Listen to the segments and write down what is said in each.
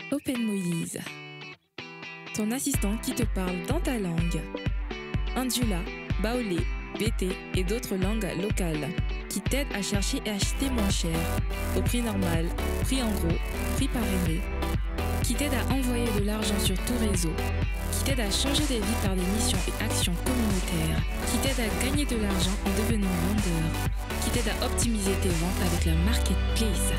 Open Moïse, ton assistant qui te parle dans ta langue. Indula, Baolé, BT et d'autres langues locales qui t'aident à chercher et acheter moins cher, au prix normal, prix en gros, prix parrainé, qui t'aident à envoyer de l'argent sur tout réseau, qui t'aident à changer des vies par des missions et actions communautaires, qui t'aident à gagner de l'argent en devenant vendeur, qui t'aident à optimiser tes ventes avec la marketplace,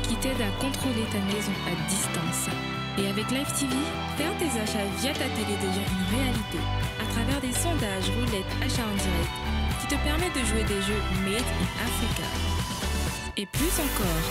qui t'aident à contrôler ta maison à distance. Et avec Live TV, faire tes achats via ta télé devient une réalité à travers des sondages, roulettes, achats en direct qui te permettent de jouer des jeux Made in Africa. Et plus encore,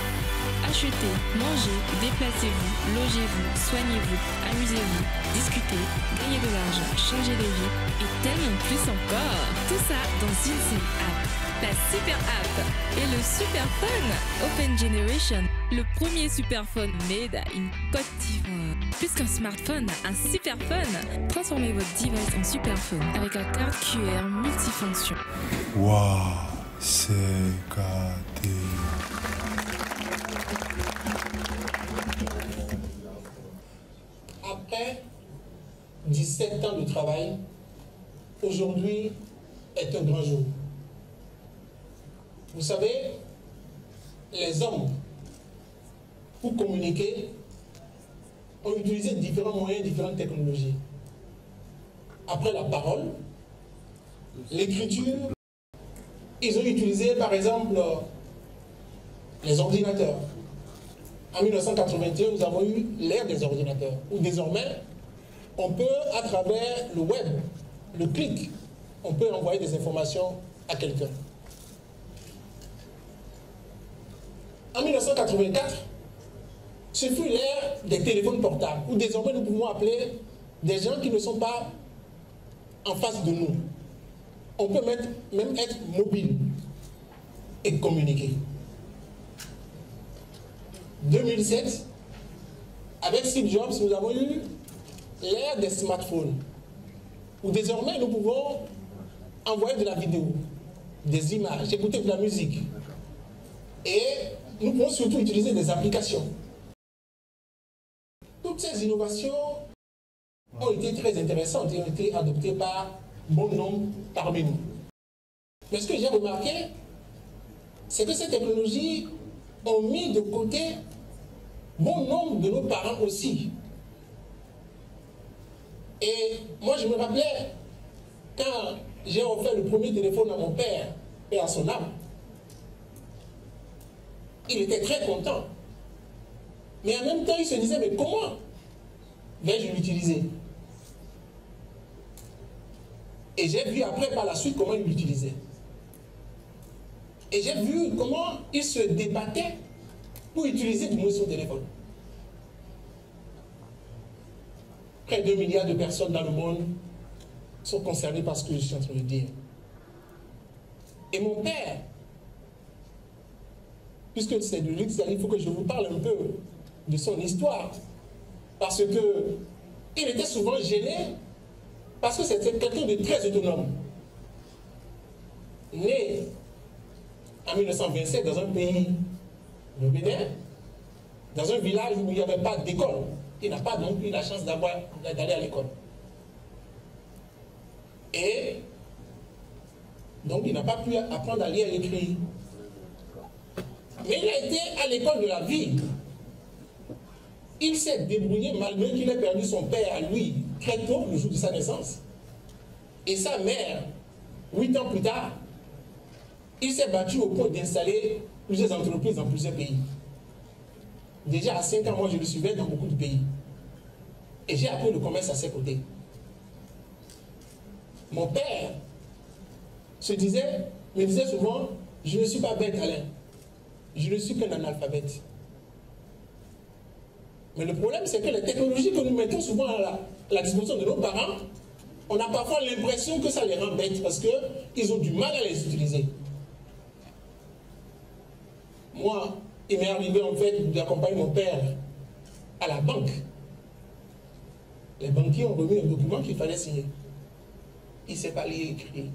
achetez, mangez, déplacez-vous, logez-vous, soignez-vous, amusez-vous, discutez, gagnez de l'argent, changez de vie et tellement plus encore. Tout ça dans une seule app. La Super App et le Super Phone Open Generation, le premier superphone made in Côte d'Ivoire. Plus qu'un smartphone, un superphone. Transformez votre device en superphone avec la carte QR multifonction. Waouh, c'est gâté. Après 17 ans de travail, aujourd'hui est un grand jour. Vous savez, les hommes, pour communiquer, ont utilisé différents moyens, différentes technologies. Après la parole, l'écriture, ils ont utilisé par exemple les ordinateurs. En 1981, nous avons eu l'ère des ordinateurs, où désormais, on peut, à travers le web, le clic, on peut envoyer des informations à quelqu'un. En 1984, ce fut l'ère des téléphones portables, où désormais nous pouvons appeler des gens qui ne sont pas en face de nous. On peut même être mobile et communiquer. 2007, avec Steve Jobs, nous avons eu l'ère des smartphones, où désormais nous pouvons envoyer de la vidéo, des images, écouter de la musique. Et nous pouvons surtout utiliser des applications. Toutes ces innovations ont été très intéressantes et ont été adoptées par bon nombre parmi nous. Mais ce que j'ai remarqué, c'est que ces technologies ont mis de côté bon nombre de nos parents aussi. Et moi, je me rappelais, quand j'ai offert le premier téléphone à mon père et à son âme, il était très content. Mais en même temps, il se disait, mais comment vais-je l'utiliser? Et j'ai vu après, par la suite, comment il l'utilisait. Et j'ai vu comment il se débattait pour utiliser du moins son téléphone. Près de 2 milliards de personnes dans le monde sont concernées par ce que je suis en train de dire. Et mon père, puisque c'est de lui, il faut que je vous parle un peu de son histoire. Parce que il était souvent gêné, parce que c'était quelqu'un de très autonome. Né en 1927 dans un pays, le Bénin, dans un village où il n'y avait pas d'école. Il n'a pas donc eu la chance d'aller à l'école. Et donc il n'a pas pu apprendre à lire et écrire. Mais il a été à l'école de la vie. Il s'est débrouillé malgré qu'il ait perdu son père à lui très tôt, le jour de sa naissance. Et sa mère, 8 ans plus tard, il s'est battu au point d'installer plusieurs entreprises dans plusieurs pays. Déjà à 5 ans, moi je le suivais dans beaucoup de pays. Et j'ai appris le commerce à ses côtés. Mon père me disait souvent, je ne suis pas bête, Alain. Je ne suis qu'un analphabète. Mais le problème, c'est que les technologies que nous mettons souvent à la disposition de nos parents, on a parfois l'impression que ça les rend bêtes parce qu'ils ont du mal à les utiliser. Moi, il m'est arrivé en fait d'accompagner mon père à la banque. Les banquiers ont remis un document qu'il fallait signer. Il ne sait pas lire et écrire.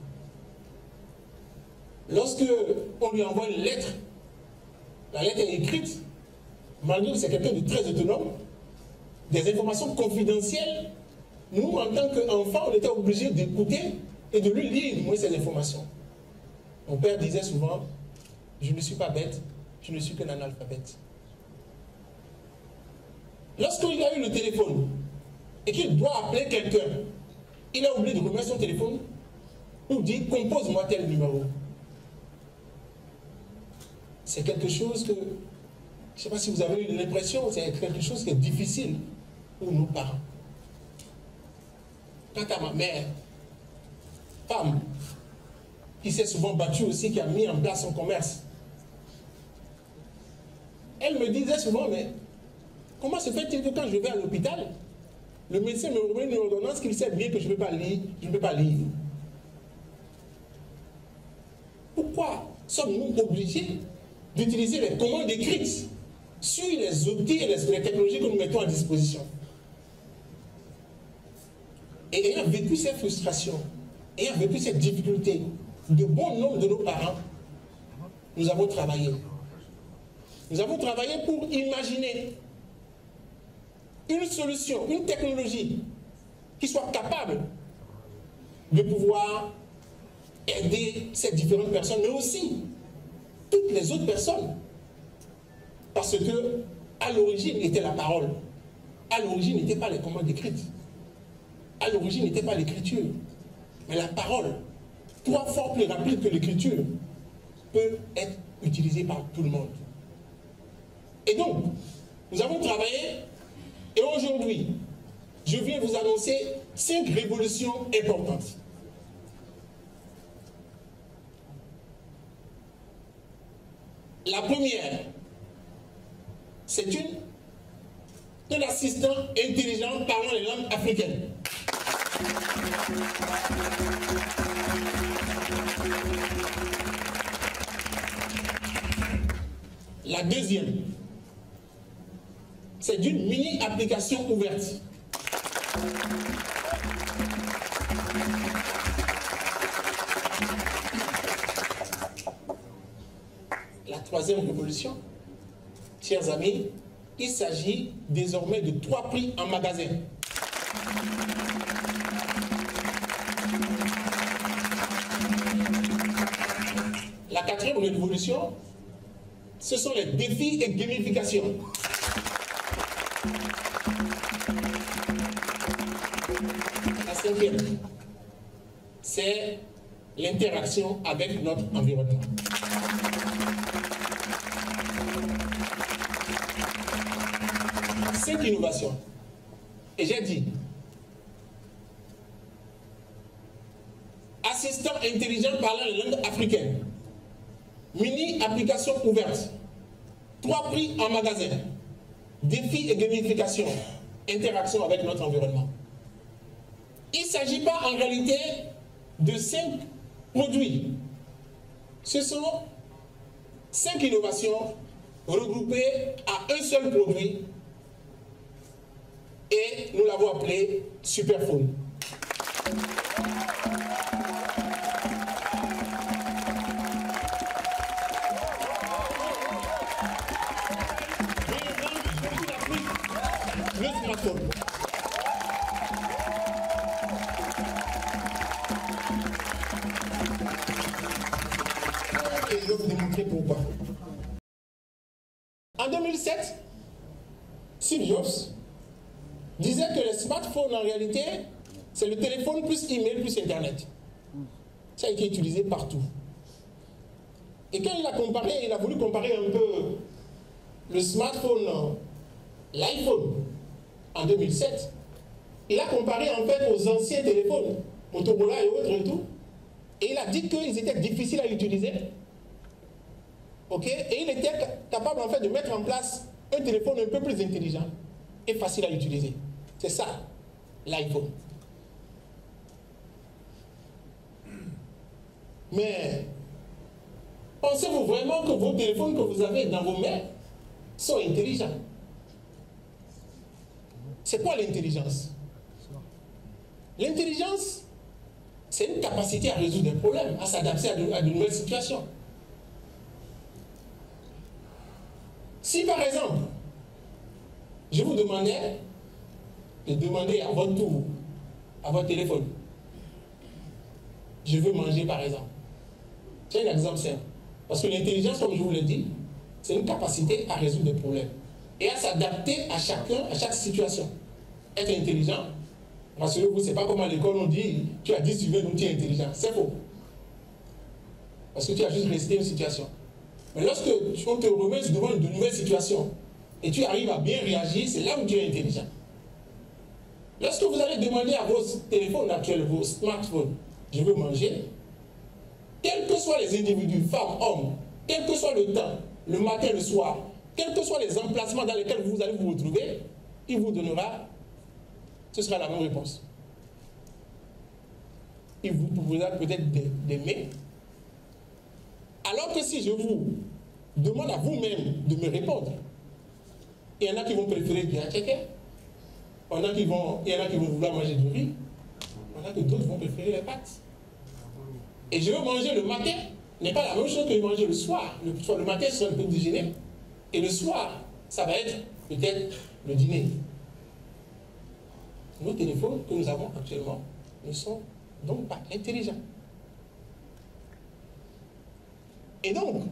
Lorsque on lui envoie une lettre, la lettre est écrite, malgré que c'est quelqu'un de très autonome, des informations confidentielles, nous, en tant qu'enfants, on était obligés d'écouter et de lui lire du moins ces informations. Mon père disait souvent, je ne suis pas bête, je ne suis qu'un analphabète. Lorsqu'il a eu le téléphone et qu'il doit appeler quelqu'un, il a oublié de remettre son téléphone pour dire, compose-moi tel numéro. C'est quelque chose que, je ne sais pas si vous avez eu l'impression, c'est quelque chose qui est difficile pour nos parents. Quant à ma mère, femme, qui s'est souvent battue aussi, qui a mis en place son commerce, elle me disait souvent, mais comment se fait-il que quand je vais à l'hôpital, le médecin me remet une ordonnance qu'il sait bien que je ne peux pas lire, Pourquoi sommes-nous obligés d'utiliser les commandes écrites sur les outils et les technologies que nous mettons à disposition? Et ayant vécu ces frustrations, ayant vécu cette difficulté, de bon nombre de nos parents, nous avons travaillé. Nous avons travaillé pour imaginer une solution, une technologie qui soit capable de pouvoir aider ces différentes personnes, mais aussi toutes les autres personnes. Parce que, à l'origine, était la parole. À l'origine, n'était pas les commandes écrites. À l'origine, n'était pas l'écriture. Mais la parole, 3 fois plus rapide que l'écriture, peut être utilisée par tout le monde. Et donc, nous avons travaillé, et aujourd'hui, je viens vous annoncer 5 révolutions importantes. La première, c'est un assistant intelligent parlant les langues africaines. La deuxième, c'est d'une mini-application ouverte. La troisième révolution, chers amis, il s'agit désormais de 3 prix en magasin. La quatrième révolution, ce sont les défis et gamification. La cinquième, c'est l'interaction avec notre environnement. Cette innovation, et j'ai dit, assistant intelligent parlant les langues africaines, mini application ouverte, 3 prix en magasin, défis et gamification, interaction avec notre environnement. Il ne s'agit pas en réalité de 5 produits. Ce sont 5 innovations regroupées à un seul produit et nous l'avons appelé Superphone. Le smartphone. Et je vais vous démontrer pourquoi. En 2007, Steve Jobs disait que les smartphones, en réalité, c'est le téléphone plus email plus Internet. Ça a été utilisé partout. Et quand il a voulu comparer un peu le smartphone, l'iPhone, en 2007, il a comparé en fait aux anciens téléphones, Motorola et autres et tout, et il a dit qu'ils étaient difficiles à utiliser. Ok, et il était capable en fait de mettre en place un téléphone un peu plus intelligent et facile à utiliser. C'est ça, l'iPhone. Mais pensez-vous vraiment que vos téléphones que vous avez dans vos mains sont intelligents? C'est quoi l'intelligence? L'intelligence, c'est une capacité à résoudre des problèmes, à s'adapter à de nouvelles situations. Si par exemple, je vous demandais de demander à votre tour, à votre téléphone, je veux manger par exemple. C'est un exemple simple. Parce que l'intelligence, comme je vous l'ai dit, c'est une capacité à résoudre des problèmes et à s'adapter à chacun, à chaque situation. Être intelligent, rassurez-vous, c'est pas comme à l'école on dit, tu as 10 sur 20, donc tu es intelligent. C'est faux. Parce que tu as juste récité une situation. Mais lorsque on te remet devant de nouvelles situations et tu arrives à bien réagir, c'est là où tu es intelligent. Lorsque vous allez demander à vos téléphones actuels, vos smartphones, je veux manger, quels que soient les individus, femmes, hommes, quel que soit le temps, le matin, le soir, quels que soient les emplacements dans lesquels vous allez vous retrouver, il vous donnera, ce sera la même réponse. Il vous proposera peut-être des mets. Alors que si je vous demande à vous-même de me répondre, il y en a qui vont préférer du hacheke, il y en a qui vont vouloir manger du riz, il y en a que d'autres vont préférer les pâtes. Et je veux manger le matin, n'est pas la même chose que manger le soir. Le matin, c'est un peu déjeuner. Et le soir, ça va être peut-être le dîner. Nos téléphones que nous avons actuellement ne sont donc pas intelligents. Et donc,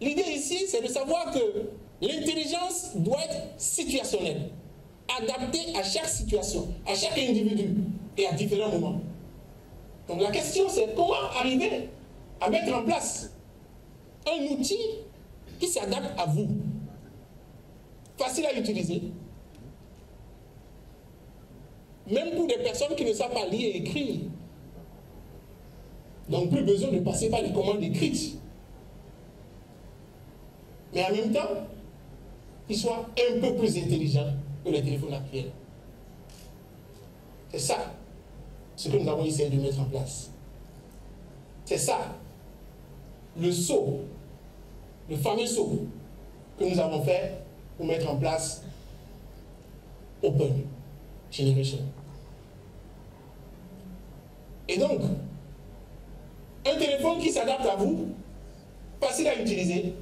l'idée ici, c'est de savoir que l'intelligence doit être situationnelle, adaptée à chaque situation, à chaque individu et à différents moments. Donc la question, c'est comment arriver à mettre en place un outil qui s'adapte à vous, facile à utiliser, même pour des personnes qui ne savent pas lire et écrire. Donc plus besoin de passer par les commandes écrites. Mais en même temps, qu'il soit un peu plus intelligent que les téléphones actuels. C'est ça ce que nous avons essayé de mettre en place. C'est ça le saut, le fameux saut que nous avons fait pour mettre en place Open Generation. Et donc, un téléphone qui s'adapte à vous, facile à utiliser,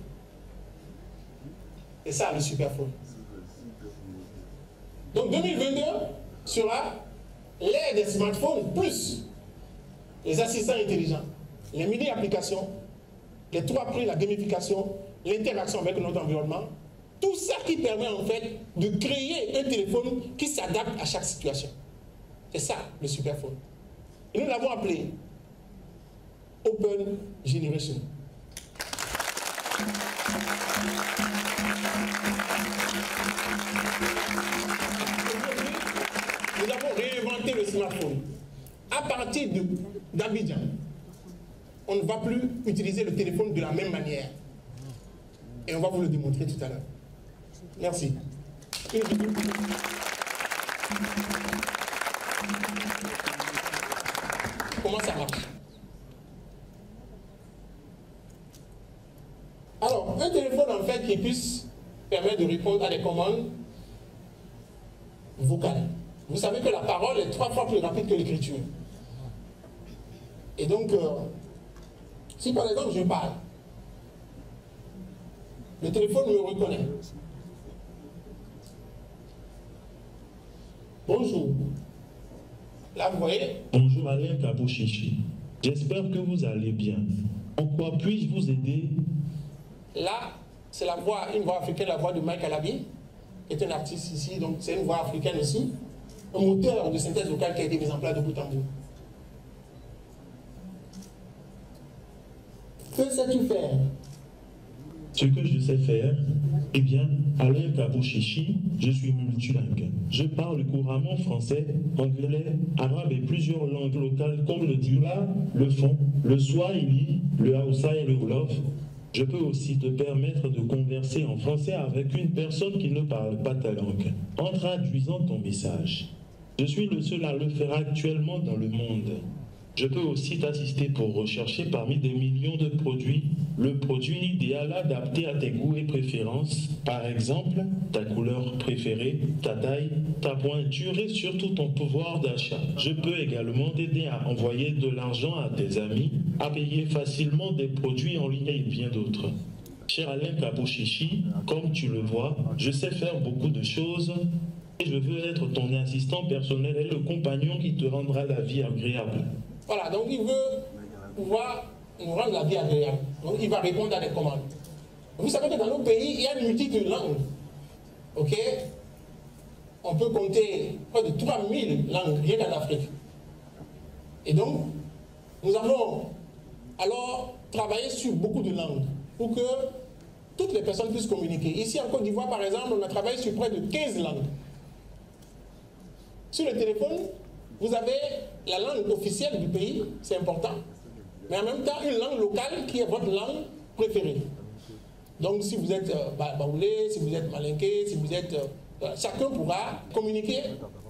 c'est ça le superphone. Donc 2022 sera l'ère des smartphones plus les assistants intelligents, les mini-applications, les 3 prix, la gamification, l'interaction avec notre environnement, tout ça qui permet en fait de créer un téléphone qui s'adapte à chaque situation. C'est ça le superphone. Et nous l'avons appelé Open Generation. Nous avons réinventé le smartphone. À partir d'Abidjan, on ne va plus utiliser le téléphone de la même manière. Et on va vous le démontrer tout à l'heure. Merci. Comment ça marche? Alors, un téléphone en fait qui puisse permettre de répondre à des commandes vocales. Vous savez que la parole est 3 fois plus rapide que l'écriture. Et donc, si par exemple je parle, le téléphone me reconnaît. Bonjour. Là, vous voyez? Bonjour Alain Kabouchichi. J'espère que vous allez bien. En quoi puis-je vous aider? Là, c'est la voix, une voix africaine, la voix de Mike Alabi, qui est un artiste ici, donc c'est une voix africaine aussi. Un moteur de synthèse vocale qui a été mis en place de bout en bout. Que sais-tu faire? Ce que je sais faire, eh bien, Alain Kabouchichi, je suis multilingue. Je parle couramment français, anglais, arabe et plusieurs langues locales comme le Dioula, le Fon, le Swahili, le Hausa et le Wolof. Je peux aussi te permettre de converser en français avec une personne qui ne parle pas ta langue, en traduisant ton message. Je suis le seul à le faire actuellement dans le monde. Je peux aussi t'assister pour rechercher parmi des millions de produits le produit idéal adapté à tes goûts et préférences. Par exemple, ta couleur préférée, ta taille, ta pointure et surtout ton pouvoir d'achat. Je peux également t'aider à envoyer de l'argent à tes amis, à payer facilement des produits en ligne et bien d'autres. Cher Alain Kabouchichi, comme tu le vois, je sais faire beaucoup de choses Je veux être ton assistant personnel et le compagnon qui te rendra la vie agréable. Voilà, donc il veut pouvoir nous rendre la vie agréable. Donc il va répondre à des commandes. Vous savez que dans nos pays, il y a une multitude de langues. Ok? On peut compter près de 3000 langues, rien qu'en Afrique. Et donc, nous avons alors travaillé sur beaucoup de langues pour que toutes les personnes puissent communiquer. Ici en Côte d'Ivoire, par exemple, on a travaillé sur près de 15 langues. Sur le téléphone, vous avez la langue officielle du pays, c'est important, mais en même temps une langue locale qui est votre langue préférée. Donc si vous êtes baoulé, si vous êtes malinké, si vous êtes... chacun pourra communiquer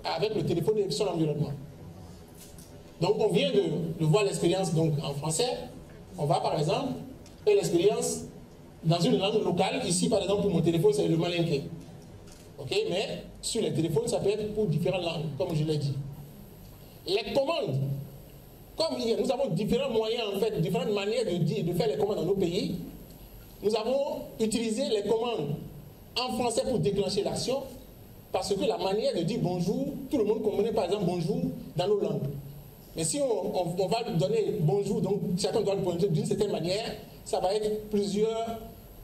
avec le téléphone et son environnement. Donc on vient de voir l'expérience en français. On va par exemple faire l'expérience dans une langue locale. Ici par exemple pour mon téléphone c'est le malinké. Ok, mais sur les téléphones ça peut être pour différentes langues, comme je l'ai dit. Les commandes, comme nous avons différents moyens en fait, différentes manières de faire les commandes dans nos pays, nous avons utilisé les commandes en français pour déclencher l'action, parce que la manière de dire bonjour, tout le monde comprenait par exemple bonjour dans nos langues. Mais si on va donner bonjour, donc chacun doit le prononcer d'une certaine manière, ça va être plusieurs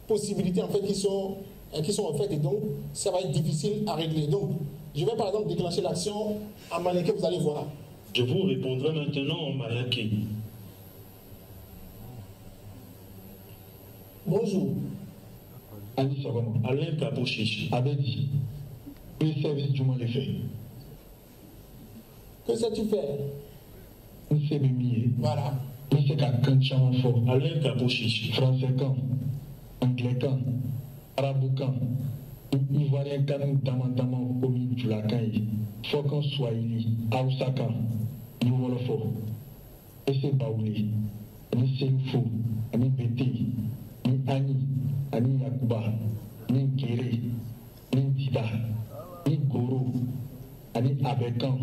possibilités en fait qui sont offertes et donc ça va être difficile à régler. Donc je vais par exemple déclencher l'action en malinké, vous allez voir. Je vous répondrai maintenant en malinké. Bonjour. Alain Kabouchichi. Abedi. Le service du monde est fait. Que sais-tu faire? Nous sommes mieux. Voilà. Nous sommes quand chamon fort. Alain Kabouchichi. Français quand, anglais quand, arabe quand, ivoirien quand nous demandons commune du lacan. Faut qu'on soit ici, Aoussa quand, nous volons fort. Et c'est baoulé. Ni Senfo, ni Bété, ni Ani, ni Yakuba, ni Kéré, ni Dida, ni Goro, ni Abekan.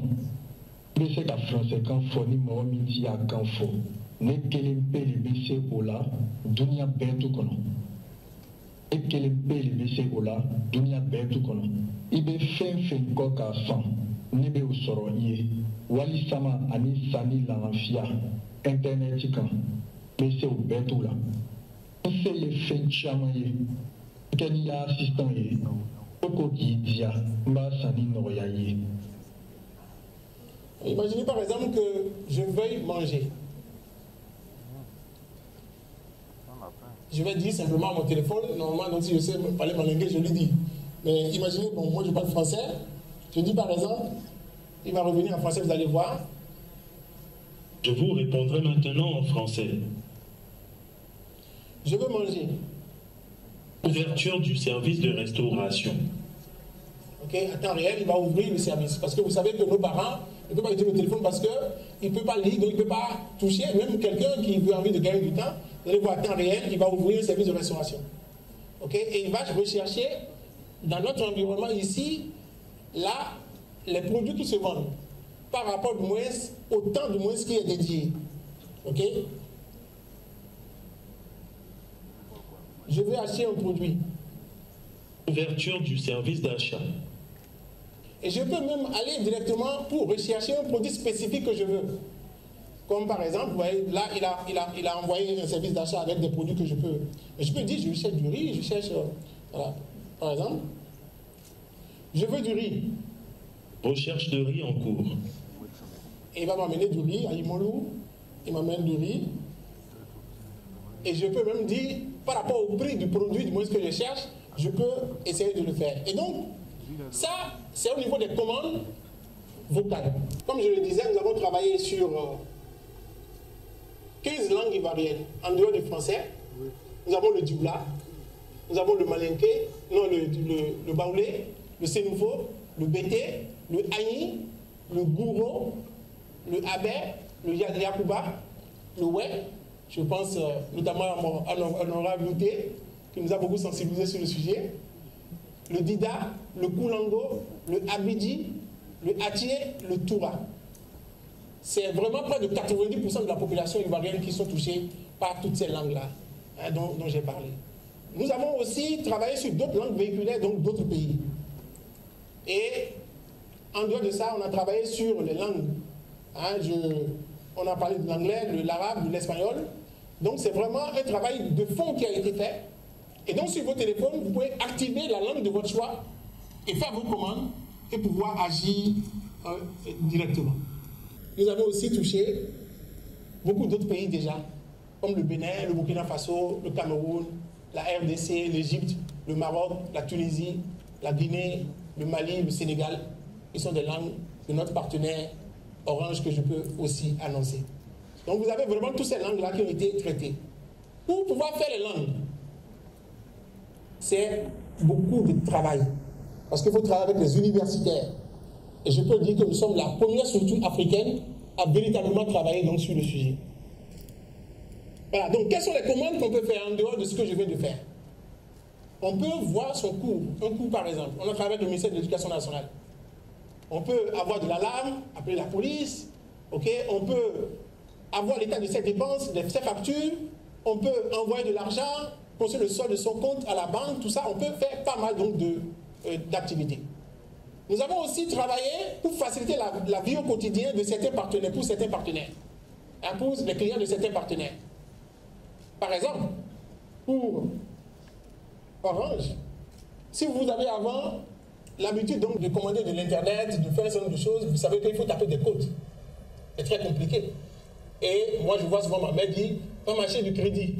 Mais c'est qu'à français quand faut ni moi midi à quand faut. Ne kelimpe le bc ola, dunia betu kono. E kelimpe le bc ola, dunia betu kono. Ibe fin koka fan, nebe usoro ye. Wali sama ani sani la mafia, internet kan. Bc o betu la. C'est le fin chamaye. Quel y a assistant ye. Oko ki dia, mba sani noya ye. Imaginez par exemple que je veuille manger. Je vais dire simplement à mon téléphone, normalement, donc si je sais parler malinké, je lui dis. Mais imaginez, bon, moi je parle français, je dis par exemple, il va revenir en français, vous allez voir. Je vous répondrai maintenant en français. Je veux manger. Ouverture du service de restauration. Ok, à temps réel, il va ouvrir le service. Parce que vous savez que nos parents ne peuvent pas utiliser le téléphone parce qu'il ne peut pas lire, donc il ne peut pas toucher. Même quelqu'un qui veut envie de gagner du temps, vous allez voir à temps réel, il va ouvrir le service de restauration. Ok, et il va rechercher dans notre environnement ici, là, les produits qui se vendent par rapport du moins au temps du moins qui est dédié. Ok. Je veux acheter un produit. Ouverture du service d'achat. Et je peux même aller directement pour rechercher un produit spécifique que je veux. Comme par exemple, vous voyez, là, il a envoyé un service d'achat avec des produits que je peux. Et je peux dire, je cherche du riz, je cherche, voilà, par exemple, je veux du riz. Recherche de riz en cours. Et il va m'amener du riz à Imolou, il m'amène du riz. Et je peux même dire, par rapport au prix du produit, du moins ce que je cherche, je peux essayer de le faire. Et donc, ça, c'est au niveau des commandes vocales. Comme je le disais, nous avons travaillé sur 15 langues ivoiriennes, en dehors du français. Nous avons le dioula, nous avons le malinké, non, le baoulé, le sénoufo, le bété, le agni, le gouro, le abé, le yakuba, le oué. Je pense notamment à l'honorable Louté, qui nous a beaucoup sensibilisé sur le sujet. Le dida, le koulango, le abidji, le atié, le toura. C'est vraiment près de 90% de la population ivoirienne qui sont touchés par toutes ces langues-là, hein, dont j'ai parlé. Nous avons aussi travaillé sur d'autres langues véhiculaires, donc d'autres pays. Et En dehors de ça, on a travaillé sur les langues. Hein, on a parlé de l'anglais, de l'arabe, de l'espagnol. Donc c'est vraiment un travail de fond qui a été fait. Et donc sur vos téléphones, vous pouvez activer la langue de votre choix et faire vos commandes et pouvoir agir directement. Nous avons aussi touché beaucoup d'autres pays déjà, comme le Bénin, le Burkina Faso, le Cameroun, la RDC, l'Égypte, le Maroc, la Tunisie, la Guinée, le Mali, le Sénégal, qui sont des langues de notre partenaire Orange que je peux aussi annoncer. Donc vous avez vraiment toutes ces langues-là qui ont été traitées. Pour pouvoir faire les langues, c'est beaucoup de travail. Parce qu'il faut travailler avec les universitaires. Et je peux dire que nous sommes la première structure africaine à véritablement travailler donc sur le sujet. Voilà, donc quelles sont les commandes qu'on peut faire en dehors de ce que je viens de faire? On peut voir son cours, un cours par exemple. On a travaillé avec le ministère de l'Éducation nationale. On peut avoir de l'alarme, appeler la police, okay? On peut avoir l'état de ses dépenses, de ses factures, on peut envoyer de l'argent, poser le solde de son compte à la banque, tout ça, on peut faire pas mal donc d'activités. Nous avons aussi travaillé pour faciliter la vie au quotidien de certains partenaires, pour certains partenaires, hein, pour les clients de certains partenaires. Par exemple, pour Orange, si vous avez avant l'habitude donc de commander de l'internet, de faire un certain nombre de choses, vous savez qu'il faut taper des codes. C'est très compliqué. Et moi je vois souvent ma mère dire, pas m'acheter du crédit.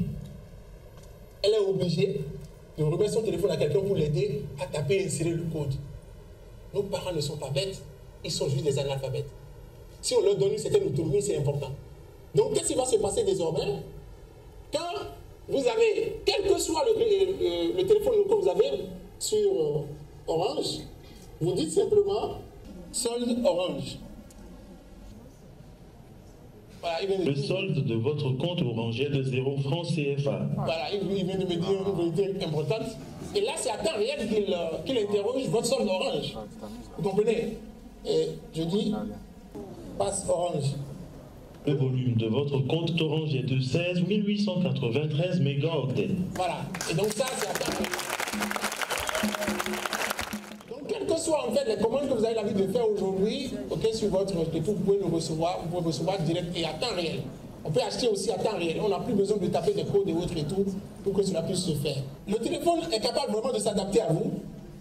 Elle est obligée de remettre son téléphone à quelqu'un pour l'aider à taper et insérer le code. Nos parents ne sont pas bêtes, ils sont juste des analphabètes. Si on leur donne une certaine autonomie, c'est important. Donc qu'est-ce qui va se passer désormais? Quand vous avez, quel que soit le téléphone que vous avez sur Orange, vous dites simplement solde Orange. Voilà, le solde de votre compte Orange est de 0 francs CFA. Voilà, il vient de me dire une vérité importante. Et là, c'est à temps réel qu'il interroge votre solde Orange. Vous comprenez? Et je dis, passe Orange. Le volume de votre compte Orange est de 16 893 mégaoctets. Voilà, et donc ça, c'est à temps réel. Donc, quelles que soient en fait les commandes que vous avez l'habitude de faire aujourd'hui, okay, sur votre téléphone, vous pouvez le recevoir, vous pouvez recevoir direct et à temps réel. On peut acheter aussi à temps réel. On n'a plus besoin de taper des codes et autres et tout pour que cela puisse se faire. Le téléphone est capable vraiment de s'adapter à vous,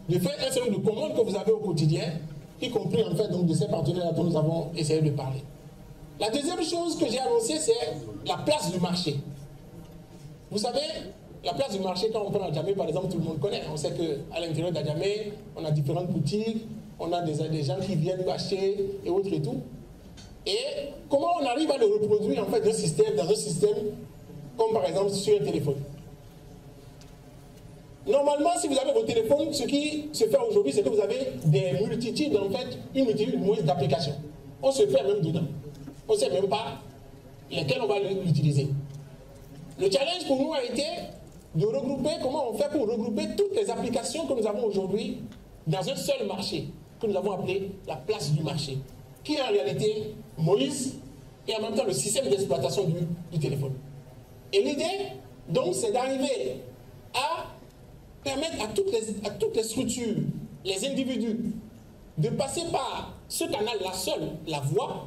de faire un certain nombre de commandes que vous avez au quotidien, y compris en fait donc, de ces partenaires dont nous avons essayé de parler. La deuxième chose que j'ai annoncée, c'est la place du marché. Vous savez, la place du marché, quand on prend Adjamé, par exemple, tout le monde connaît. On sait qu'à l'intérieur d'Adjamé, on a différentes boutiques, on a des gens qui viennent acheter et autres et tout. Et comment on arrive à le reproduire en fait dans un système comme par exemple sur un téléphone. Normalement, si vous avez votre téléphone, ce qui se fait aujourd'hui, c'est que vous avez des multitudes, en fait, une multitude d'applications. On se perd même dedans. On ne sait même pas lesquelles on va l'utiliser. Le challenge pour nous a été de regrouper, comment on fait pour regrouper toutes les applications que nous avons aujourd'hui dans un seul marché, que nous avons appelé la place du marché, qui est en réalité Moïse et en même temps le système d'exploitation du téléphone. Et l'idée, donc, c'est d'arriver à permettre à toutes les structures, les individus, de passer par ce canal-là seul, la voix,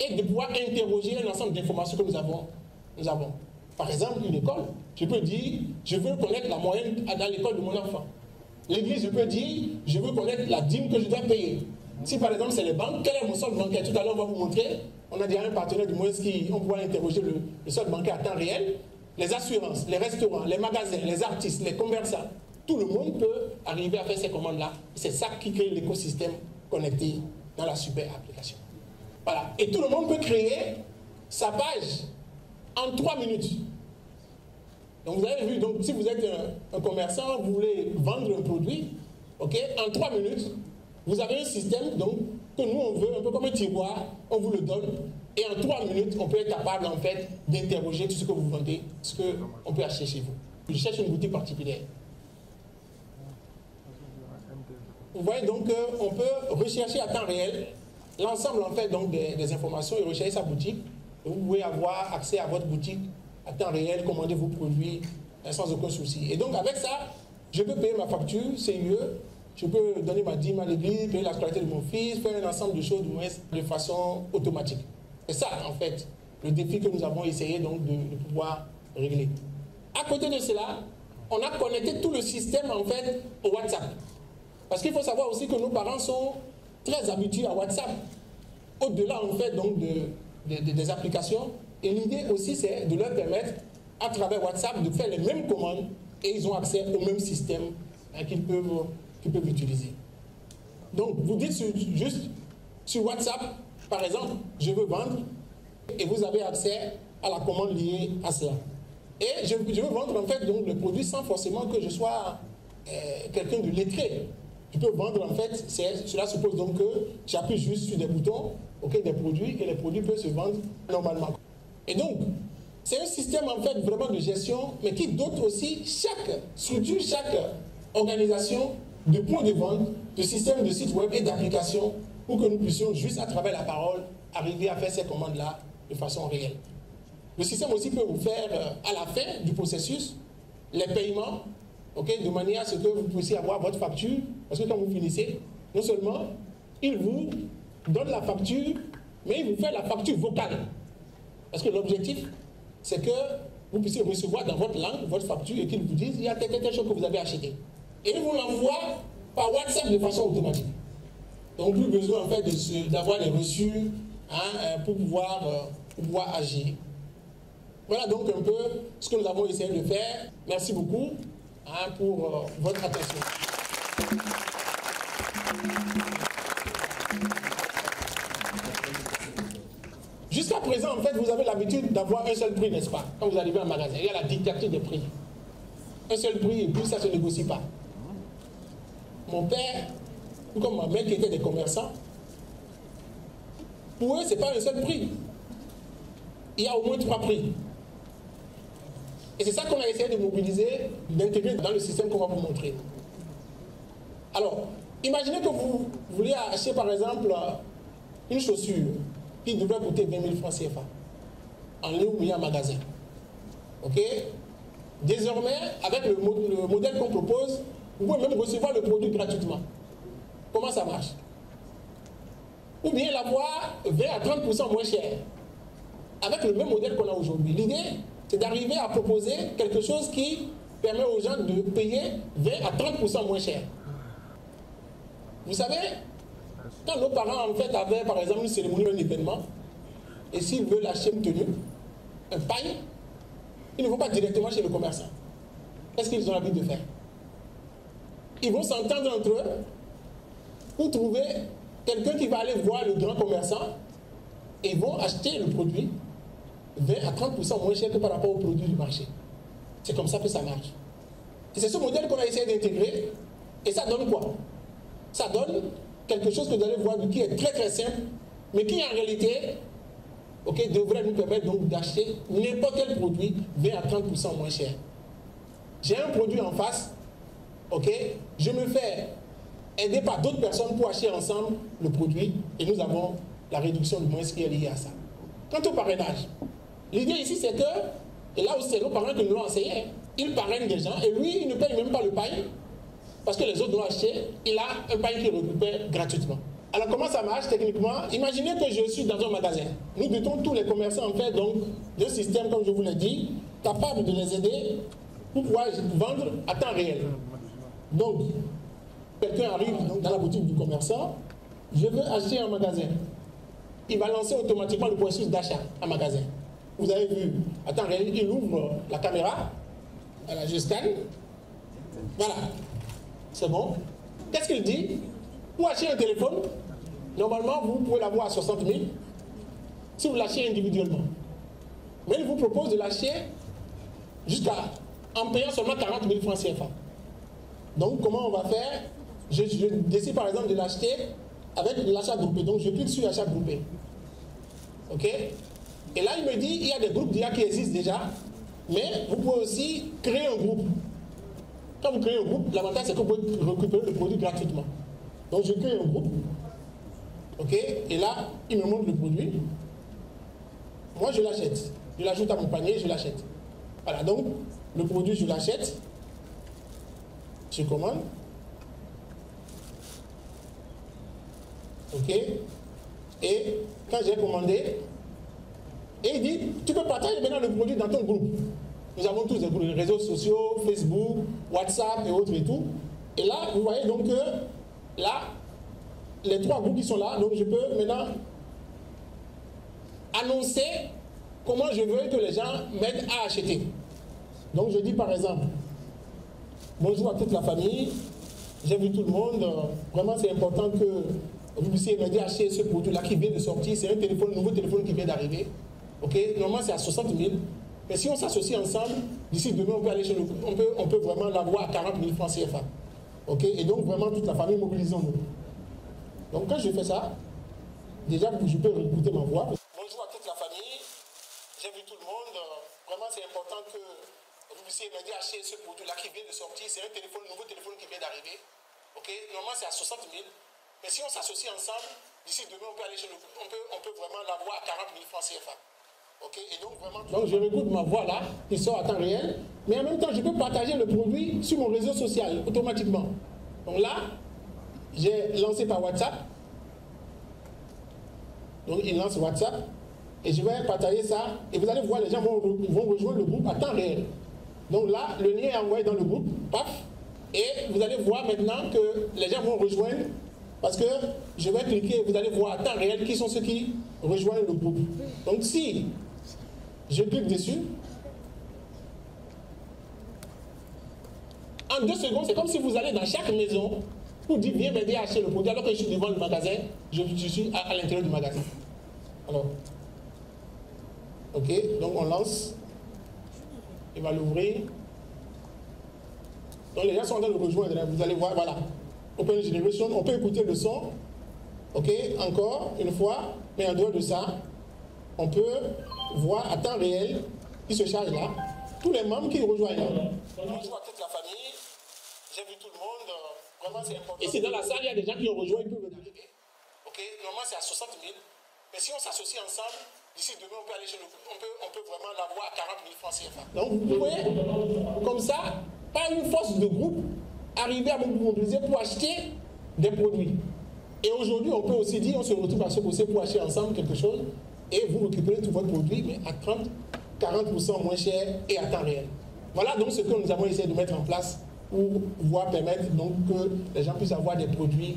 et de pouvoir interroger un ensemble d'informations que nous avons. Par exemple, une école, je peux dire, je veux connaître la moyenne dans l'école de mon enfant. L'église, je peux dire, je veux connaître la dîme que je dois payer. Si par exemple c'est les banques, quel est mon solde bancaire? Tout à l'heure, on va vous montrer. On a déjà un partenaire du moins qui on pourra interroger le solde bancaire à temps réel. Les assurances, les restaurants, les magasins, les artistes, les commerçants. Tout le monde peut arriver à faire ces commandes-là. C'est ça qui crée l'écosystème connecté dans la super application. Voilà. Et tout le monde peut créer sa page en 3 minutes. Donc vous avez vu, donc, si vous êtes un commerçant, vous voulez vendre un produit, okay, en 3 minutes, vous avez un système donc, que nous on veut, un peu comme un tiroir, on vous le donne, et en 3 minutes, on peut être capable en fait d'interroger tout ce que vous vendez, ce qu'on peut acheter chez vous. Je cherche une boutique particulière. Vous voyez donc qu'on peut rechercher à temps réel l'ensemble en fait donc des informations et rechercher sa boutique. Et vous pouvez avoir accès à votre boutique à temps réel, commander vos produits sans aucun souci. Et donc avec ça, je peux payer ma facture CIE je peux donner ma dîme à l'église, payer la scolarité de mon fils, faire un ensemble de choses de façon automatique. C'est ça, en fait, le défi que nous avons essayé donc de pouvoir régler. À côté de cela, on a connecté tout le système, en fait, au WhatsApp. Parce qu'il faut savoir aussi que nos parents sont très habitués à WhatsApp. Au-delà, en fait, donc, des applications. Et l'idée aussi, c'est de leur permettre, à travers WhatsApp, de faire les mêmes commandes et ils ont accès au même système qu'ils peuvent utiliser. Donc, vous dites juste sur WhatsApp, par exemple, je veux vendre et vous avez accès à la commande liée à cela. Et je veux vendre en fait donc, le produit sans forcément que je sois quelqu'un de lettré. Je peux vendre en fait, cela suppose donc que j'appuie juste sur des boutons, des produits, et les produits peuvent se vendre normalement. Et donc, c'est un système en fait vraiment de gestion, mais qui dote aussi chaque structure, chaque organisation de points de vente, de systèmes de sites web et d'applications pour que nous puissions juste à travers la parole arriver à faire ces commandes-là de façon réelle. Le système aussi peut vous faire à la fin du processus les paiements, de manière à ce que vous puissiez avoir votre facture, parce que quand vous finissez, non seulement il vous donne la facture, mais il vous fait la facture vocale. Parce que l'objectif, c'est que vous puissiez recevoir dans votre langue votre facture et qu'il vous dise il y a quelque chose que vous avez acheté. Et il vous l'envoie par WhatsApp de façon automatique. Donc plus besoin en fait d'avoir les reçus pour pouvoir agir. Voilà donc un peu ce que nous avons essayé de faire. Merci beaucoup pour votre attention. Jusqu'à présent, en fait, vous avez l'habitude d'avoir un seul prix, n'est-ce pas? Quand vous arrivez en magasin, il y a la dictature des prix. Un seul prix et puis ça ne se négocie pas. Mon père, ou comme ma mère qui étaient des commerçants, pour eux, ce n'est pas un seul prix. Il y a au moins 3 prix. Et c'est ça qu'on a essayé de mobiliser, d'intégrer dans le système qu'on va vous montrer. Alors, imaginez que vous vouliez acheter par exemple une chaussure qui devrait coûter 20 000 francs CFA en ligne ou en magasin. Désormais, avec le modèle qu'on propose, vous pouvez même recevoir le produit gratuitement. Comment ça marche? Ou bien l'avoir 20 à 30% moins cher. Avec le même modèle qu'on a aujourd'hui. L'idée, c'est d'arriver à proposer quelque chose qui permet aux gens de payer 20 à 30% moins cher. Vous savez, quand nos parents en fait avaient par exemple une cérémonie, un événement, et s'ils veulent acheter une tenue, un pagne, ils ne vont pas directement chez le commerçant. Qu'est-ce qu'ils ont l'habitude de faire? Ils vont s'entendre entre eux pour trouver quelqu'un qui va aller voir le grand commerçant et ils vont acheter le produit 20 à 30% moins cher que par rapport au produit du marché. C'est comme ça que ça marche. Et c'est ce modèle qu'on a essayé d'intégrer. Et ça donne quoi? Ça donne quelque chose que vous allez voir qui est très très simple, mais qui en réalité devrait nous permettre donc d'acheter n'importe quel produit 20 à 30% moins cher. J'ai un produit en face, je me fais aider par d'autres personnes pour acheter ensemble le produit et nous avons la réduction du moins qui est liée à ça. Quant au parrainage, l'idée ici c'est que, et là aussi c'est nos parents qui nous l'ont enseigné, ils parrainent des gens et lui il ne paye même pas le paille parce que les autres l'ont acheté, il a un paille qu'il récupère gratuitement. Alors comment ça marche techniquement? Imaginez que je suis dans un magasin. Nous dotons tous les commerçants en fait donc d'un système, comme je vous l'ai dit, capable de les aider pour pouvoir vendre à temps réel. Donc, quelqu'un arrive dans la boutique du commerçant, je veux acheter un magasin. Il va lancer automatiquement le processus d'achat en magasin. Vous avez vu, à temps réel, il ouvre la caméra, voilà, je scanne, voilà, c'est bon. Qu'est-ce qu'il dit? Pour acheter un téléphone, normalement, vous pouvez l'avoir à 60 000 si vous l'achetez individuellement. Mais il vous propose de l'acheter en payant seulement 40 000 francs CFA. Donc, comment on va faire? Je décide par exemple de l'acheter avec l'achat groupé. Donc, je clique sur l'achat groupé. Et là, il me dit il y a des groupes d'IA qui existent déjà, mais vous pouvez aussi créer un groupe. Quand vous créez un groupe, l'avantage c'est que vous pouvez récupérer le produit gratuitement. Donc, je crée un groupe. Et là, il me montre le produit. Moi, je l'achète. Je l'ajoute à mon panier, je l'achète. Voilà, donc, le produit, je l'achète. Je commande. Ok? Et quand j'ai commandé, et il dit, tu peux partager maintenant le produit dans ton groupe. Nous avons tous des groupes, les réseaux sociaux, Facebook, WhatsApp et autres et tout. Et là, vous voyez donc que là, les 3 groupes qui sont là, donc je peux maintenant annoncer comment je veux que les gens m'aident à acheter. Donc je dis par exemple, bonjour à toute la famille, j'ai vu tout le monde, vraiment c'est important que vous puissiez m'aider à acheter ce produit-là qui vient de sortir, c'est un nouveau téléphone qui vient d'arriver. Ok, normalement c'est à 60 000, mais si on s'associe ensemble, d'ici demain on peut aller chez on peut vraiment l'avoir à 40 000 francs CFA. Ok, et donc vraiment toute la famille mobilisons-nous. Donc quand je fais ça, déjà je peux écouter ma voix. Bonjour à toute la famille, j'ai vu tout le monde, vraiment c'est important que vous puissiez m'aider à acheter ce produit-là qui vient de sortir, c'est un nouveau téléphone qui vient d'arriver. Ok, normalement c'est à 60 000, mais si on s'associe ensemble, d'ici demain on peut aller chez on peut vraiment l'avoir à 40 000 francs CFA. Ok, et donc vraiment. Donc je réécoute ma voix là, qui sort à temps réel, mais en même temps je peux partager le produit sur mon réseau social automatiquement. Donc là, j'ai lancé par WhatsApp. Donc il lance WhatsApp et je vais partager ça et vous allez voir les gens vont rejoindre le groupe à temps réel. Donc là, le lien est envoyé dans le groupe, paf, et vous allez voir maintenant que les gens vont rejoindre parce que je vais cliquer et vous allez voir à temps réel qui sont ceux qui rejoignent le groupe. Donc si je clique dessus, en 2 secondes, c'est comme si vous allez dans chaque maison pour dire viens m'aider à acheter le produit alors que je suis devant le magasin, je suis à l'intérieur du magasin. Alors, ok, donc on lance, il va l'ouvrir. Donc les gens sont en train de rejoindre, vous allez voir, voilà, Open Generation, on peut écouter le son, ok, encore une fois, mais en dehors de ça, on peut voir à temps réel qui se charge là, tous les membres qui rejoignent. Bonjour à toute la famille, j'ai vu tout le monde. Et si dans la salle, il y a des gens qui ont rejoint, ils peuvent arriver. Ok, normalement c'est à 60 000. Mais si on s'associe ensemble, d'ici demain, on peut aller chez on peut vraiment l'avoir à 40 000 francs CFA. Donc vous pouvez, comme ça, par une force de groupe, arriver à vous mobiliser pour acheter des produits. Et aujourd'hui, on peut aussi dire, on se retrouve à se poser pour acheter ensemble quelque chose et vous récupérez tout votre produit, mais à 30-40% moins cher et à temps réel. Voilà donc ce que nous avons essayé de mettre en place pour pouvoir permettre donc que les gens puissent avoir des produits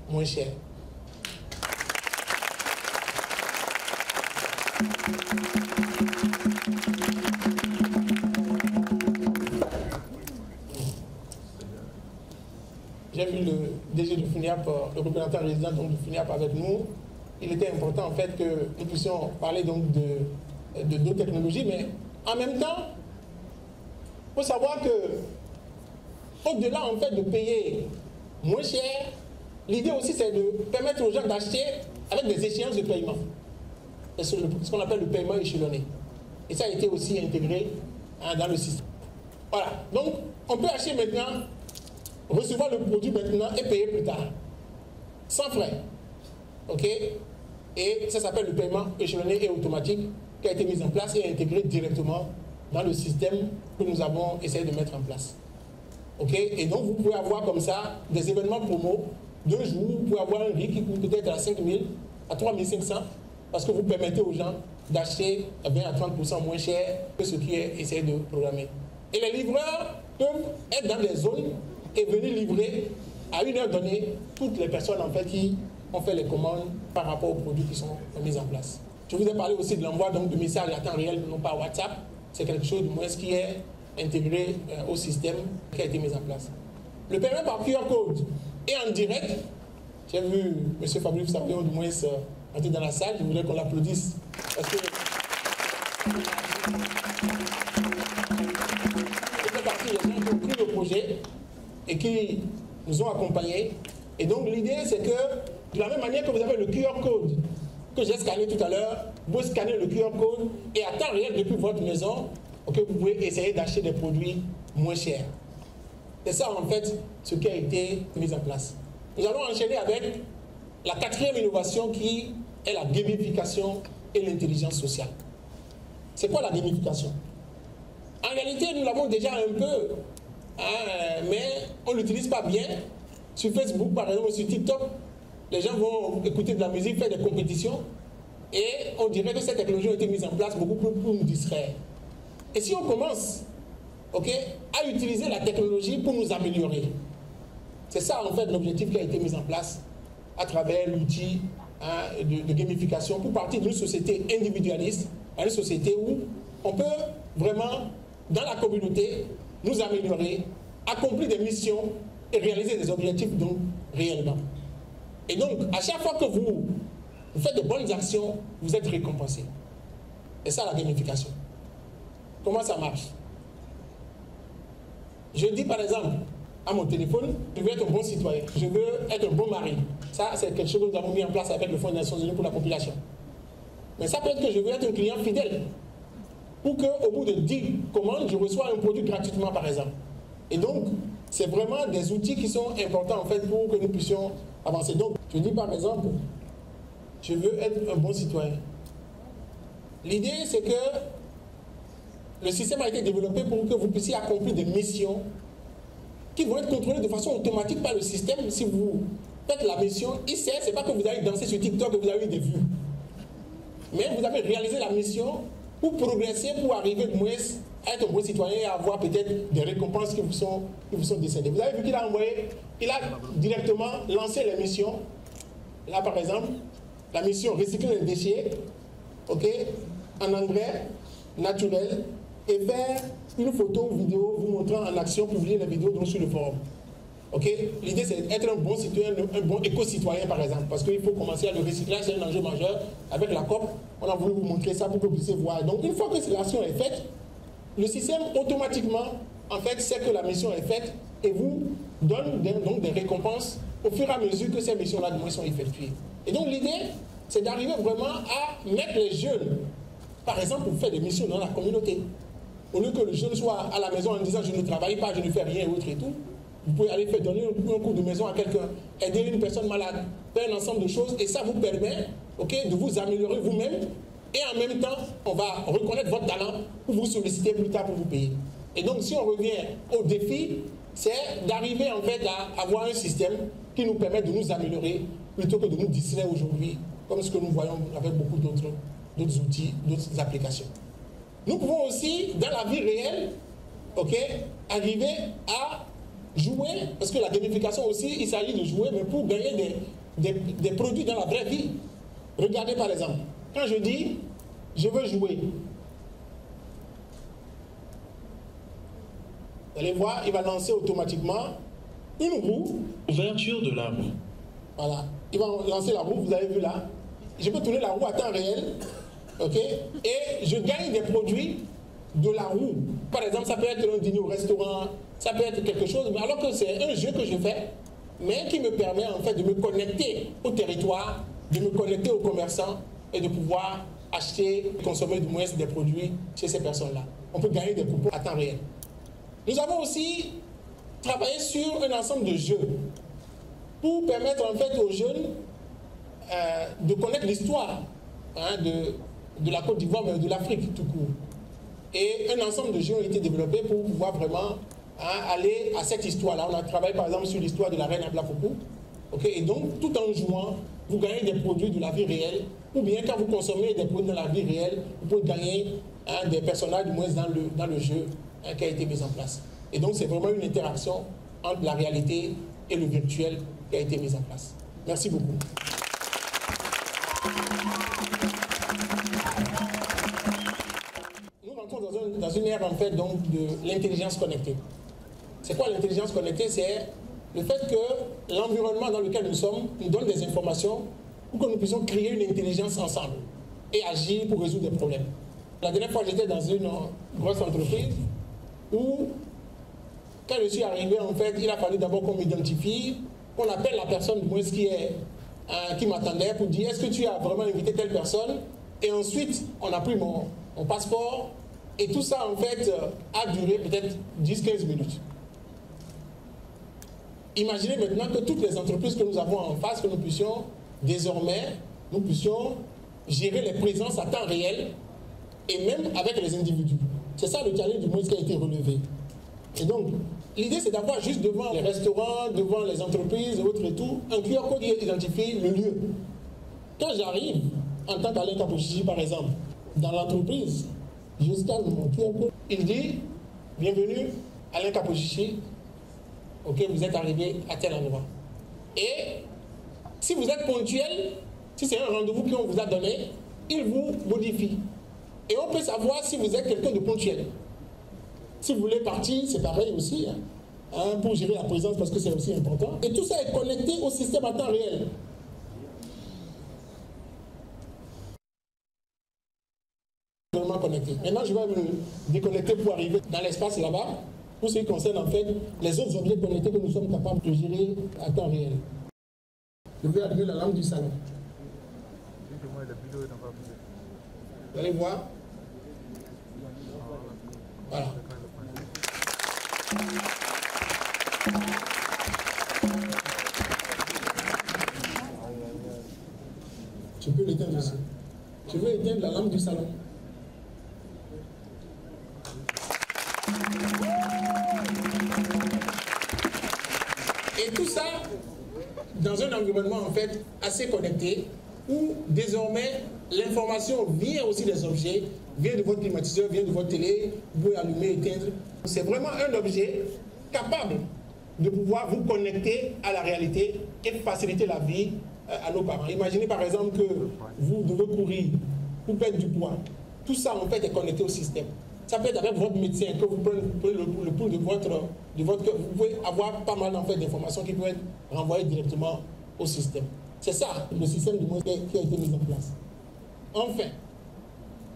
moins chers. J'ai vu le DG du FUNIAP, le représentant résident donc, du FUNIAP avec nous. Il était important en fait que nous puissions parler donc de nos technologies, mais en même temps, il faut savoir que au-delà en fait de payer moins cher, l'idée aussi c'est de permettre aux gens d'acheter avec des échéances de paiement. C'est ce qu'on appelle le paiement échelonné. Et ça a été aussi intégré dans le système. Voilà. Donc, on peut acheter maintenant, recevoir le produit maintenant et payer plus tard. Sans frais. OK? Et ça s'appelle le paiement échelonné et automatique qui a été mis en place et intégré directement dans le système que nous avons essayé de mettre en place. OK? Et donc, vous pouvez avoir comme ça des événements promo. 2 jours, vous pouvez avoir un riz qui coûte peut-être à 5 000, à 3 500, parce que vous permettez aux gens d'acheter à 20 à 30% moins cher que ce qui est essayé de programmer. Et les livreurs peuvent être dans des zones et venir livrer à une heure donnée toutes les personnes en fait qui ont fait les commandes par rapport aux produits qui sont mis en place. Je vous ai parlé aussi de l'envoi de messages à temps réel, non pas WhatsApp. C'est quelque chose de moins qui est intégré au système qui a été mis en place. Le paiement par QR code est en direct. J'ai vu M. Fabrice Sapion du moins entrer dans la salle. Je voudrais qu'on l'applaudisse parce que il fait partie des gens qui ont pris le projet et qui nous ont accompagnés. Et donc l'idée c'est que de la même manière que vous avez le QR code que j'ai scanné tout à l'heure, vous scannez le QR code et à temps réel depuis votre maison, okay, vous pouvez essayer d'acheter des produits moins chers. C'est ça en fait ce qui a été mis en place. Nous allons enchaîner avec la 4e innovation qui est la gamification et l'intelligence sociale. C'est quoi la gamification? En réalité, nous l'avons déjà un peu, mais on ne l'utilise pas bien. Sur Facebook, par exemple, sur TikTok, les gens vont écouter de la musique, faire des compétitions, et on dirait que cette technologie a été mise en place beaucoup plus pour nous distraire. Et si on commence à utiliser la technologie pour nous améliorer, c'est ça en fait l'objectif qui a été mis en place à travers l'outil de gamification pour partir d'une société individualiste à une société où on peut vraiment, dans la communauté, nous améliorer, accomplir des missions et réaliser des objectifs donc réellement. Et donc, à chaque fois que vous faites de bonnes actions, vous êtes récompensé. Et ça, la gamification. Comment ça marche? Je dis par exemple à mon téléphone, je veux être un bon citoyen, je veux être un bon mari. Ça, c'est quelque chose que nous avons mis en place avec le Fonds des Nations Unies pour la population. Mais ça peut être que je veux être un client fidèle. Pour qu'au bout de 10 commandes, je reçois un produit gratuitement, par exemple. Et donc, c'est vraiment des outils qui sont importants, en fait, pour que nous puissions avancer. Donc, je dis par exemple, je veux être un bon citoyen. L'idée, c'est que le système a été développé pour que vous puissiez accomplir des missions qui vont être contrôlées de façon automatique par le système. Si vous faites la mission, il sait, c'est pas que vous allez danser sur TikTok et vous avez eu des vues. Mais vous avez réalisé la mission pour progresser, pour arriver de moins à être un bon citoyen et avoir peut-être des récompenses qui vous sont décédées. Vous avez vu qu'il a envoyé, il a directement lancé les missions. Là, par exemple, la mission recycler les déchets, en engrais naturel, et faire une photo ou vidéo vous montrant en action, publier les vidéos donc sur le forum. L'idée, c'est d'être un bon citoyen, un bon éco-citoyen, par exemple, parce qu'il faut commencer à le recyclage, c'est un enjeu majeur. Avec la COP, on a voulu vous montrer ça pour que vous puissiez voir. Donc, une fois que cette action est faite, le système, automatiquement, en fait, sait que la mission est faite et vous donne donc des récompenses au fur et à mesure que ces missions-là, du moins, sont effectuées. Et donc, l'idée, c'est d'arriver vraiment à mettre les jeunes, par exemple, pour faire des missions dans la communauté. Au lieu que le jeune soit à la maison en disant « je ne travaille pas, je ne fais rien » et autre et tout, vous pouvez aller faire donner un coup de maison à quelqu'un, aider une personne malade, faire un ensemble de choses, et ça vous permet de vous améliorer vous-même, et en même temps, on va reconnaître votre talent pour vous solliciter plus tard pour vous payer. Et donc, si on revient au défi, c'est d'arriver en fait à avoir un système qui nous permet de nous améliorer plutôt que de nous distraire aujourd'hui, comme ce que nous voyons avec beaucoup d'autres outils, d'autres applications. Nous pouvons aussi, dans la vie réelle, arriver à jouer, parce que la gamification aussi, il s'agit de jouer, mais pour gagner des produits dans la vraie vie. Regardez par exemple, quand je dis, je veux jouer, vous allez voir, il va lancer automatiquement une roue. Ouverture de la roue. Voilà, il va lancer la roue, vous avez vu là. Je peux tourner la roue à temps réel. Et je gagne des produits de la roue. Par exemple, ça peut être un dîner au restaurant, ça peut être quelque chose, mais alors que c'est un jeu que je fais, mais qui me permet en fait de me connecter au territoire, de me connecter aux commerçants et de pouvoir acheter, consommer du moins des produits chez ces personnes-là. On peut gagner des coupons à temps réel. Nous avons aussi travaillé sur un ensemble de jeux pour permettre en fait aux jeunes de connaître l'histoire de la Côte d'Ivoire, mais de l'Afrique tout court. Et un ensemble de jeux ont été développés pour pouvoir vraiment aller à cette histoire-là. On a travaillé par exemple sur l'histoire de la reine Ablafoku. Et donc, tout en jouant, vous gagnez des produits de la vie réelle, ou bien quand vous consommez des produits de la vie réelle, vous pouvez gagner des personnages, du moins dans le jeu qui a été mis en place. Et donc, c'est vraiment une interaction entre la réalité et le virtuel qui a été mise en place. Merci beaucoup. Nous rentrons dans une ère en fait donc de l'intelligence connectée. C'est quoi l'intelligence connectée? C'est le fait que l'environnement dans lequel nous sommes nous donne des informations pour que nous puissions créer une intelligence ensemble et agir pour résoudre des problèmes. La dernière fois, j'étais dans une grosse entreprise où, quand je suis arrivé, en fait, il a fallu d'abord qu'on m'identifie, qu'on appelle la personne qui m'attendait pour dire est-ce que tu as vraiment invité telle personne, et ensuite on a pris mon passeport, et tout ça en fait a duré peut-être 10-15 minutes. Imaginez maintenant que toutes les entreprises que nous avons en face, que nous puissions désormais, gérer les présences à temps réel, et même avec les individus. C'est ça le challenge du moins qui a été relevé. Et donc, L'idée, c'est d'avoir juste devant les restaurants, devant les entreprises et autres et tout, un QR code qui identifie le lieu. Quand j'arrive, en tant qu'Alain Kaposhichi, par exemple, dans l'entreprise, je scanne mon QR code. Il dit, bienvenue, Alain Kaposhichi. Ok, vous êtes arrivé à tel endroit. Et si vous êtes ponctuel, si c'est un rendez-vous qu'on vous a donné, il vous modifie. Et on peut savoir si vous êtes quelqu'un de ponctuel. Si vous voulez partir, c'est pareil aussi, pour gérer la présence parce que c'est aussi important. Et tout ça est connecté au système à temps réel. Connecté. Maintenant, je vais me déconnecter pour arriver dans l'espace là-bas, pour ce qui concerne en fait les autres objets connectés que nous sommes capables de gérer à temps réel. Je vais allumer la lampe du salon. Vous allez voir. Voilà. Je peux l'éteindre aussi. Je veux éteindre la lampe du salon. Et tout ça dans un environnement en fait assez connecté où désormais l'information vient aussi des objets, vient de votre climatiseur, vient de votre télé, vous pouvez allumer, éteindre. C'est vraiment un objet capable de pouvoir vous connecter à la réalité et faciliter la vie à nos parents. Imaginez par exemple que vous devez courir pour perdre du poids. Tout ça en fait est connecté au système. Ça peut être avec votre médecin, que vous prenez le pouls de votre cœur. Vous pouvez avoir pas mal en fait, d'informations qui peuvent être renvoyées directement au système. C'est ça le système de moyens qui a été mis en place. Enfin,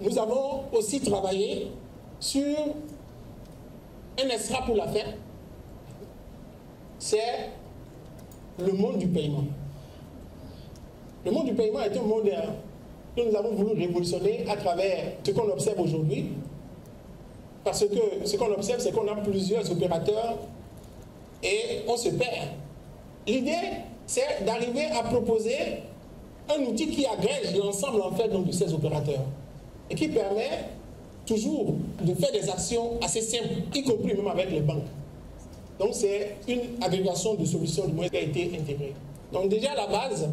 nous avons aussi travaillé sur un extra pour la fin. C'est le monde du paiement. Le monde du paiement est un monde que nous avons voulu révolutionner à travers ce qu'on observe aujourd'hui. Parce que ce qu'on observe, c'est qu'on a plusieurs opérateurs et on se perd. L'idée, c'est d'arriver à proposer un outil qui agrège l'ensemble en fait, donc, de ces opérateurs et qui permet toujours de faire des actions assez simples, y compris même avec les banques. Donc c'est une agrégation de solutions du moins qui a été intégrée. Donc déjà à la base,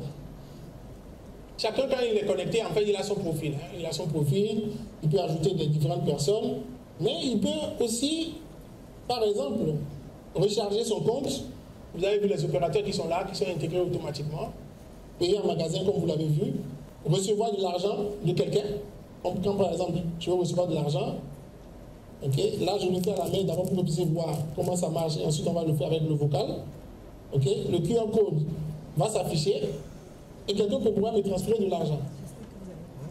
chacun quand il est connecté, en fait il a son profil. Il a son profil, il peut ajouter des différentes personnes, mais il peut aussi, par exemple, recharger son compte. Vous avez vu les opérateurs qui sont là, qui sont intégrés automatiquement, payer un magasin comme vous l'avez vu, recevoir de l'argent de quelqu'un. Quand par exemple, je veux recevoir de l'argent, okay, là je le fais à la main d'abord pour que vous puissiez voir comment ça marche et ensuite on va le faire avec le vocal. Okay, le QR code va s'afficher et quelqu'un peut pouvoir me transférer de l'argent.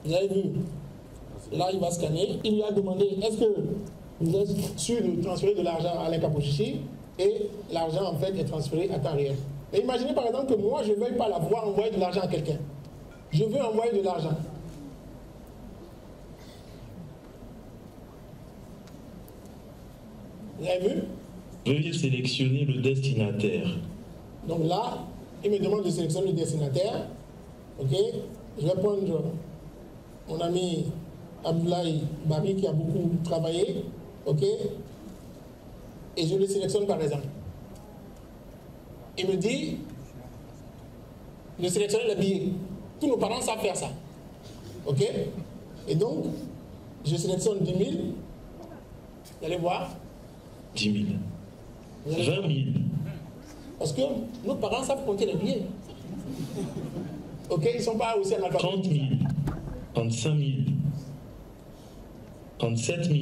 Vous avez vu, là il va scanner, il lui a demandé est-ce que vous êtes sûr de transférer de l'argent à Alain Kaposhichi et l'argent en fait est transféré à temps réel. Et imaginez par exemple que moi je ne veuille pas la voir envoyer de l'argent à quelqu'un. Je veux envoyer de l'argent. Vous avez vu? Veuillez sélectionner le destinataire. Donc là, il me demande de sélectionner le destinataire. Ok, je vais prendre mon ami Abdoulaye Babi qui a beaucoup travaillé. Ok, et je le sélectionne par exemple. Il me dit de sélectionner le billet. Tous nos parents savent faire ça. Ok, et donc je sélectionne 10 000. Vous allez voir. 10 000. 20 000. Parce que nos parents savent compter les billets. Ok, ils ne sont pas aussi analphabètes. 30 000. 35 000. 37 000.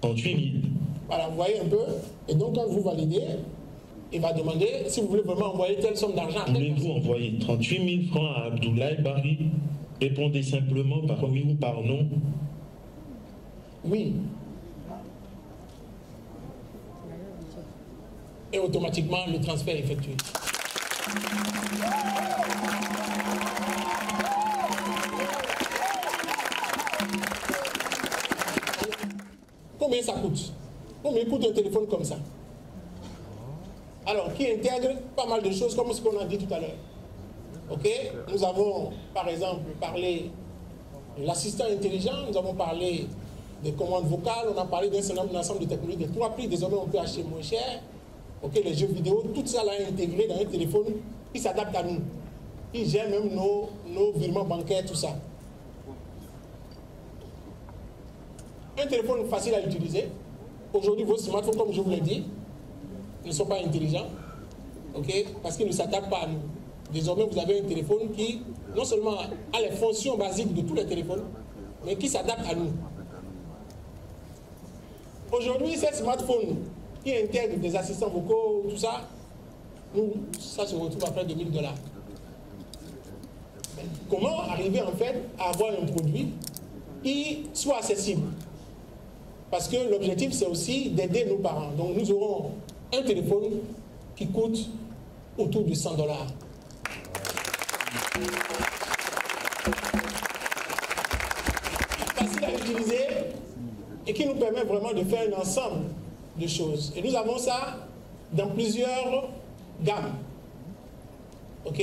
38 000. Voilà, vous voyez un peu. Et donc, quand vous validez, il va demander si vous voulez vraiment envoyer telle somme d'argent. Voulez-vous envoyer 38 000 francs à Abdoulaye Bari? Répondez simplement par oui ou par non. Oui. Et automatiquement, le transfert est effectué. Combien ça coûte? Combien coûte un téléphone comme ça? Alors, qui intègre pas mal de choses comme ce qu'on a dit tout à l'heure. Ok? Nous avons, par exemple, parlé de l'assistant intelligent, nous avons parlé des commandes vocales, on a parlé d'un ensemble de technologies, des 3 prix. Désormais, on peut acheter moins cher. Okay, les jeux vidéo, tout ça là est intégré dans un téléphone qui s'adapte à nous. Il gère même nos virements bancaires, tout ça. Un téléphone facile à utiliser. Aujourd'hui, vos smartphones, comme je vous l'ai dit, ne sont pas intelligents, okay, parce qu'ils ne s'adaptent pas à nous. Désormais, vous avez un téléphone qui, non seulement a les fonctions basiques de tous les téléphones, mais qui s'adapte à nous. Aujourd'hui, ces smartphones qui intègrent des assistants vocaux, tout ça, ça se retrouve à près de $1000. Comment arriver en fait à avoir un produit qui soit accessible? Parce que l'objectif, c'est aussi d'aider nos parents. Donc nous aurons un téléphone qui coûte autour de $100. Facile à utiliser et qui nous permet vraiment de faire un ensemble de choses. Et nous avons ça dans plusieurs gammes. OK?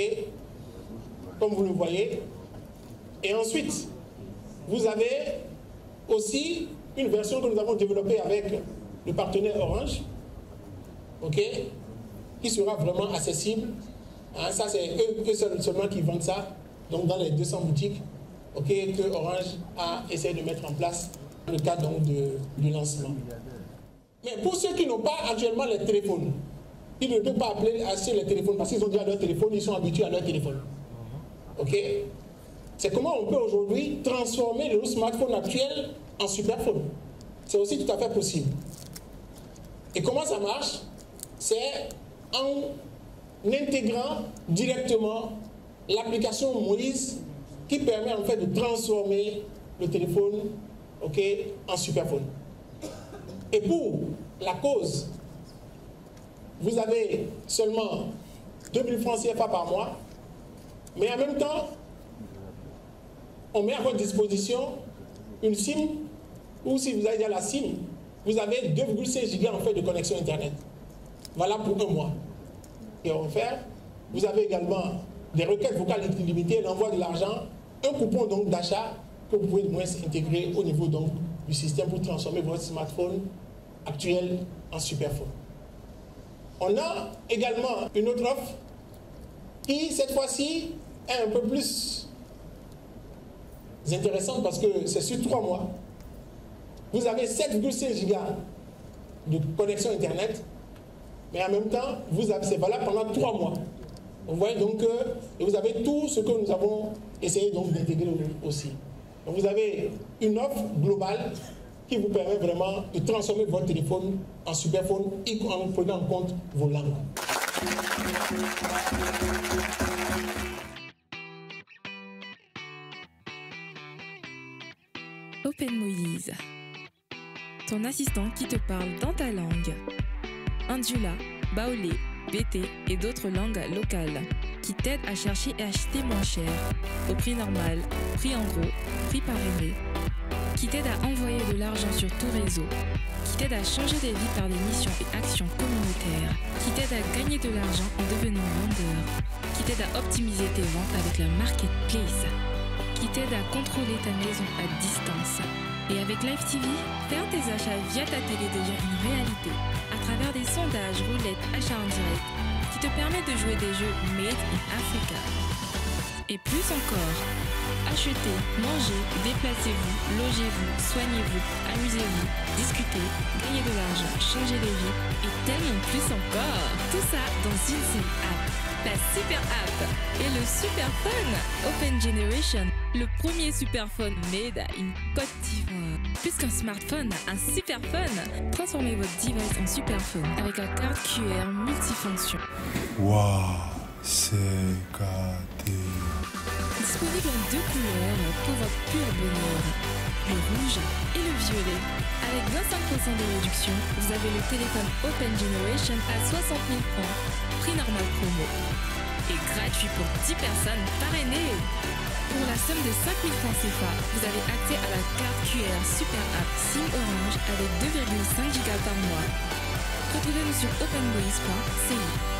Comme vous le voyez. Et ensuite, vous avez aussi une version que nous avons développée avec le partenaire Orange, OK, qui sera vraiment accessible. Hein, ça, c'est eux seulement qui vendent ça, donc dans les 200 boutiques, OK, que Orange a essayé de mettre en place dans le cadre donc, du lancement. Mais pour ceux qui n'ont pas actuellement les téléphones, ils ne peuvent pas acheter les téléphones parce qu'ils ont déjà leur téléphone, ils sont habitués à leur téléphone. OK? C'est comment on peut aujourd'hui transformer le smartphone actuel en superphone. C'est aussi tout à fait possible. Et comment ça marche? C'est en intégrant directement l'application Moïse qui permet en fait de transformer le téléphone, OK, en superphone. Et pour la cause, vous avez seulement 2000 francs CFA par mois, mais en même temps, on met à votre disposition une SIM, ou si vous avez déjà la SIM, vous avez 2,6 gigas en fait de connexion Internet. Voilà pour 1 mois. Et on va faire, vous avez également des requêtes vocales illimitées, l'envoi de l'argent, un coupon donc d'achat que vous pouvez moins intégrer au niveau donc du système pour transformer votre smartphone actuel en superphone. On a également une autre offre qui, cette fois-ci, est un peu plus intéressante parce que c'est sur 3 mois. Vous avez 7,6 gigas de connexion Internet, mais en même temps, c'est valable pendant 3 mois. Vous voyez donc que vous avez tout ce que nous avons essayé d'intégrer aussi. Donc vous avez une offre globale qui vous permet vraiment de transformer votre téléphone en superphone en prenant en compte vos langues. OpenMoïse, ton assistant qui te parle dans ta langue. Ndula, Baolé, BT et d'autres langues locales qui t'aident à chercher et acheter moins cher, au prix normal, prix en gros, prix par aimé, qui t'aident à envoyer de l'argent sur tout réseau, qui t'aident à changer des vies par des missions et actions communautaires, qui t'aident à gagner de l'argent en devenant vendeur, qui t'aident à optimiser tes ventes avec la marketplace, qui t'aident à contrôler ta maison à distance. Et avec Live TV, faire tes achats via ta télé devient une réalité à travers des sondages, roulettes, achats en direct qui te permettent de jouer des jeux made in Africa. Et plus encore, achetez, mangez, déplacez-vous, logez-vous, soignez-vous, amusez-vous, discutez, gagnez de l'argent, changez de vie et tellement plus encore. Tout ça dans une seule app. La super app et le superphone Open Generation, le premier superphone made in Côte d'Ivoire. Plus qu'un smartphone, un superphone. Transformez votre device en superphone avec la carte QR multifonction. Waouh, c'est gâté. Disponible en 2 couleurs pour votre pur bonheur, le rouge et le violet. Avec 25% de réduction, vous avez le téléphone Open Generation à 60 000 francs, prix normal promo. Et gratuit pour 10 personnes parrainées. Pour la somme de 5 000 francs CFA, vous avez accès à la carte QR Super App SIM Orange avec 2,5 gigas par mois. Retrouvez-nous sur openmoïse.ci.